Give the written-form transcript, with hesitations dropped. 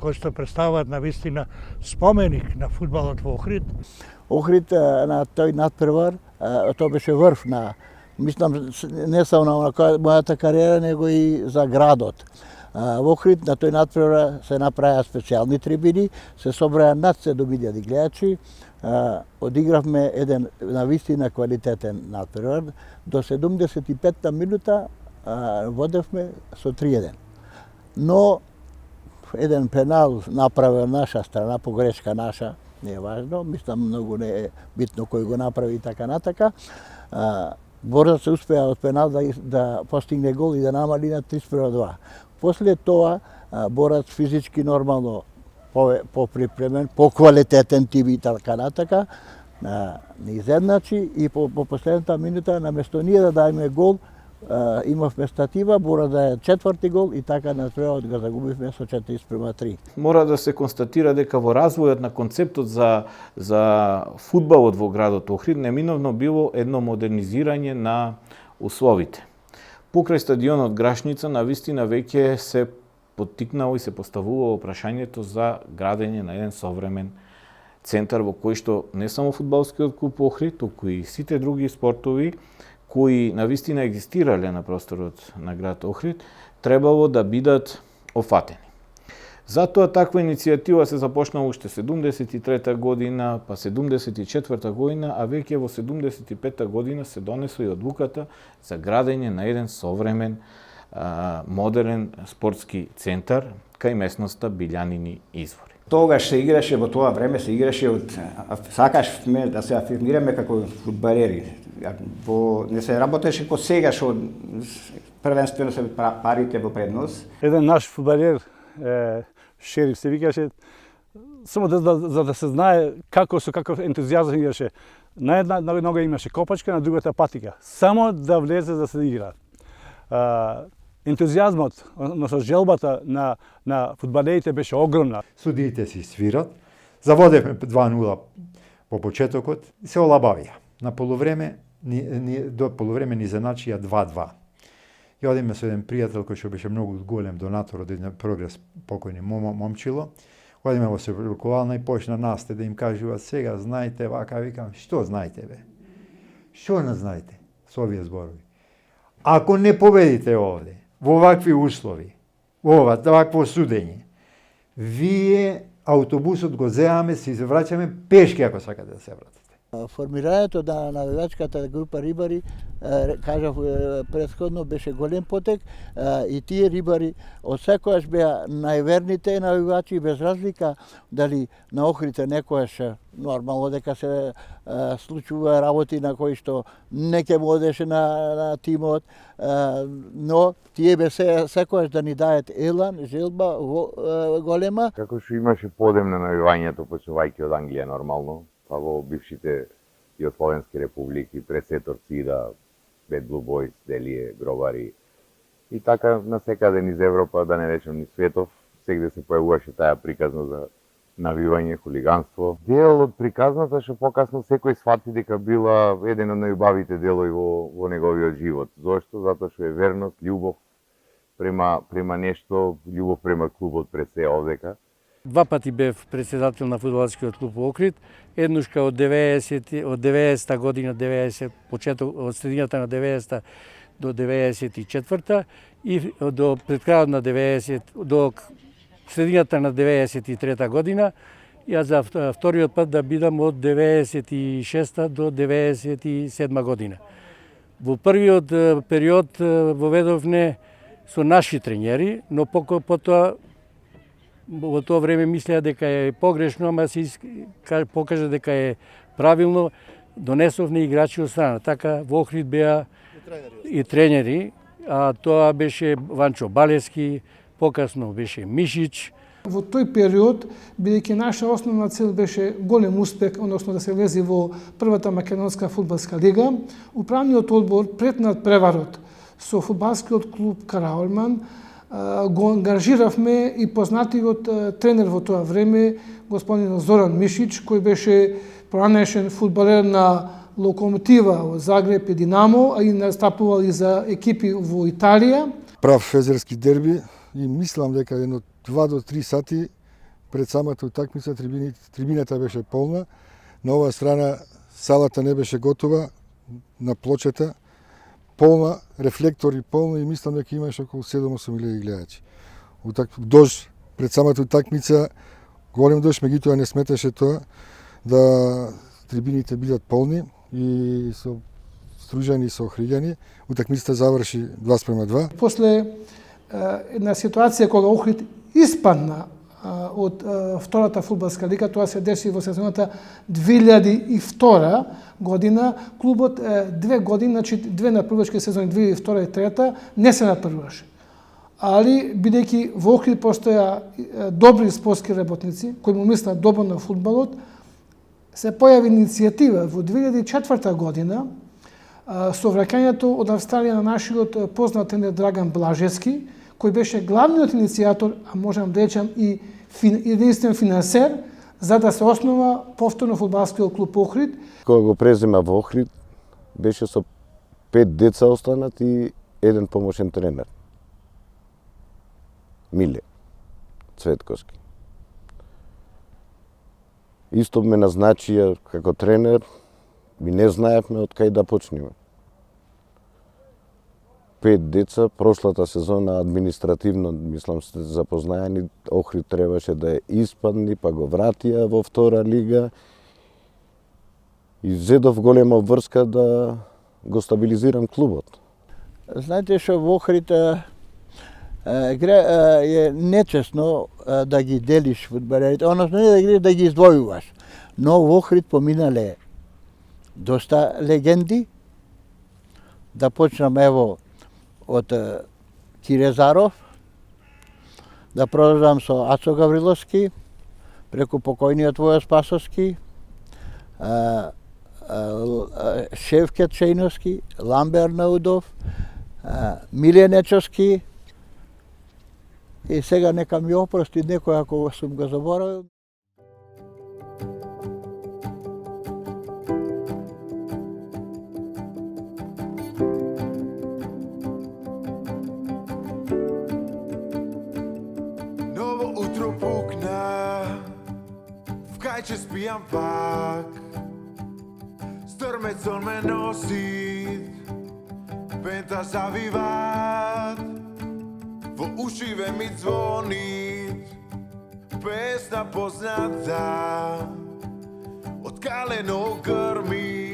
кои што представуваат на вистина споменик на фудбалот во Охрид. Охрид на тој надпревар, тоа беше врв на, мислам, не само на мојата кариера, него и за градот. Во Охрид на тој надпревар се направија специјални трибини, се собраја над 7.000 гледачи, одигравме еден навистина квалитетен надпревар, до 75-та минута водевме со 3-1. Но еден пенал направил наша страна, погрешка наша, не е важно, мислам многу не е битно кој го направи и така натака. Борец се успеа од пенал да постигне гол и да намали на 3:2. После тоа борец физички нормално поприпремен, поквалитетен тим и така натака, не изедначи и по последната минута наместо ние да дајме гол, имавме статива, Бора да е четврти гол и така на крајот го загубивме со 4:3. Мора да се констатира дека во развојот на концептот за фудбалот во градот Охрид неминовно било едно модернизирање на условите. Покрај стадионот Грашница навистина веќе се поттикнало и се поставувало прашањето за градење на еден современ центар во кој што не само фудбалскиот клуб Охрид, туку и сите други спортови кои навистина екзистирале на просторот на град Охрид, требало да бидат офатени. Затоа таква иницијатива се започнала уште 73-та година, па 74-та година, а веќе во 75-та година се донесла и одлуката за градење на еден современ, модерен спортски центар кај местноста Билјанини извори. Тогаш се играше, во тоа време се играше сакашме да се афирмираме како фудбалери. Не се работеше како сега што првенствено се парите во преднос. Еден наш фудбалер, Шериф се викаше, само за да се знае како со каков ентузијазам играше. На една нога имаше копачка, на другата патика. Само да влезе да се игра. Ентузијазмот, односно желбата на фудбалерите беше огромна. Судиите си свират, заводевме 2:0 по почетокот и се олабавија. На полувреме, до полувреме ни заначија 2:2. И одиме со еден пријател кој што беше многу голем донатор од еден прогрес покојни момчило. Одиме во Соколана и почна насте да им кажува сега знаете вака, викам, што знаете бе? Што не знаете со овие зборови? Ако не победите овде, во вакви услови, во вакво судење, вие аутобусот го земаме, се враќаме пешки ако сакате да се вратите. Формирањето на навигачката група рибари, кажав претходно, беше голем потек и тие рибари од секојаш беа најверните навигачи, без разлика дали на Охрите некојаш нормално дека се случува работи на кои што не ќе му одеше на тимот, но тие бе секојаш да ни дајат елан, желба голема. Како што имаше подем на навивањето, почнувајќи од Англија нормално, па во бившите југословенски републики, Пресетор, Цида, Бед Блу Бойс, Делие, Гробари и така насекаде низ Европа, да не речем низ светов, сегде се појавуваше таа приказна за навивање, хулиганство. Дел од приказната што покасно секој сфати дека била еден од најубавите делови во неговиот живот. Зошто? Затоа што е верност, љубов према нешто, љубов према клубот пред се овдека. Два пати бев председател на фудбалскиот клуб Охрид, еднушка од 90-та година, почеток од средината на 90-та до 94-та и до пред крајот на 90 до средината на 93-та година. Ја за вториот пат да бидам од 96-та до 97 година. Во првиот период воведовме со наши тренери, но потоа во тоа време мислеа дека е погрешно, ама се покажа дека е правилно, донесовме играчи од страна. Така во Охрид беа и тренери, а тоа беше Ванчо Балески, покасно беше Мишич. Во тој период, бидејќи наша основна цел беше голем успех, односно да се влезе во првата македонска фудбалска лига, управниот одбор пред надпреварот со фудбалскиот клуб Караолман го ангажиравме и познатиот тренер во тоа време, господин Зоран Мишич, кој беше поранешен фудбалер на Локомотива во Загреб и Динамо, а и настапувал и за екипи во Италија. Прав фезерски дерби и мислам дека едно 2 до 3 сати пред самата утакмица трибината беше полна. На оваа страна салата не беше готова, на плочата полна, рефлектори полна и мислам дека имаше околу 7-8 илјади гледачи. Дож пред самата утакмица голем дож, меѓутоа не сметаше тоа да трибините бидат полни и со стружани и со охриѓани. Утакмицата заврши 2:2. После една ситуација кога Охрид испадна од втората фудбалска лига, тоа се деси во сезоната 2002 година, клубот 2 години, значи две напрвачки сезони, 2002 и 2003, не се напрваше. Али, бидејќи во Охрид постоја добри спортски работници, кои му мислат добро на фудбалот, се појави иницијатива во 2004 година со враќањето од Австралија на нашиот познат тренер Драган Блажевски, кој беше главниот иницијатор, а можам да речам и единствен финансер, за да се основа повторно фудбалскиот клуб Охрид. Кога го презема во Охрид, беше со 5 деца останат и еден помошен тренер. Миле Цветковски. Исто ме назначија како тренер, ми не знаевме од кај да почнеме. 5 деца, прошлата сезона административно, мислам, сте запознаени, Охрид требаше да е испадни, па го вратија во втора лига и зедов голема врска да го стабилизирам клубот. Знаете што во Охрид е нечесно да ги делиш фудбалерите, односно не да ги издвојуваш. Но во Охрид поминале доста легенди. Да почнам ево од Кирезаров, да продолжам со Ацо Гавриловски, преку покојниот Воја Спасовски, Шевкет Шејновски, Ламбер Наудов, Миле Нечовски, и сега нека ми опрости некој ако сум го заборавил. Ново утро пукна, в кајче спијам пак. Стрмецон ме носи, пента завиват. Во ушиве ми звони песна позната од калено грми.